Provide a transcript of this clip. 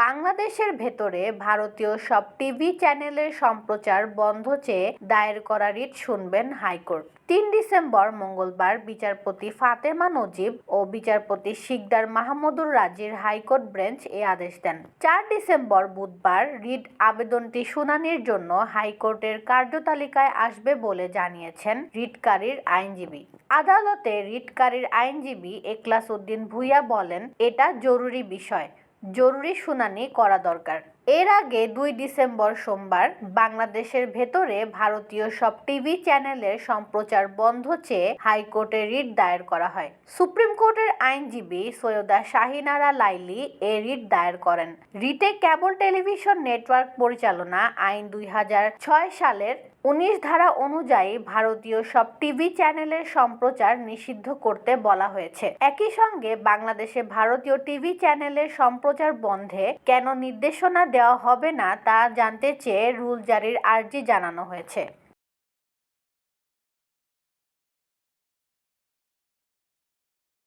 বাংলাদেশের ভেতরে ভারতীয় সব টিভি চ্যানেলের সম্প্রচার বন্ধ চেয়ে দায়ের করা রিট শুনবেন হাইকোর্ট। ৩ ডিসেম্বর মঙ্গলবার বিচারপতি ফাতেমা নজিব ও বিচারপতি শিকদার মাহমুদুর রাজির হাইকোর্ট বেঞ্চ এ আদেশ দেন। ৪ ডিসেম্বর বুধবার রিট আবেদনটি শুনানির জন্য হাইকোর্টের কার্যতালিকায় আসবে বলে জানিয়েছেন রিটকারীর আইনজীবী। আদালতে রিটকারীর আইনজীবী এখলাস উদ্দিন ভূঁইয়া বলেন, এটা জরুরি বিষয়, জরুরি শুনানি করা দরকার। এর আগে ২ ডিসেম্বর সোমবার বাংলাদেশের ভেতরে ভারতীয় সব টিভি চ্যানেলের সম্প্রচার বন্ধ চেয়ে হাইকোর্টে রিট দায়ের করা হয়। সুপ্রিম কোর্টের আইনজীবী সৈয়দা শাহিনারা লাইলি এ রিট দায়ের করেন। রিটে কেবল টেলিভিশন নেটওয়ার্ক পরিচালনা আইন ২০০৬ সালের ১৯ ধারা অনুযায়ী ভারতীয় সব টিভি চ্যানেলের সম্প্রচার নিষিদ্ধ করতে বলা হয়েছে। একই সঙ্গে বাংলাদেশে ভারতীয় টিভি চ্যানেলের সম্প্রচার বন্ধে কেন নির্দেশনা দেওয়া হবে না তা জানতে চেয়ে রুল জারির আর্জি জানানো হয়েছে।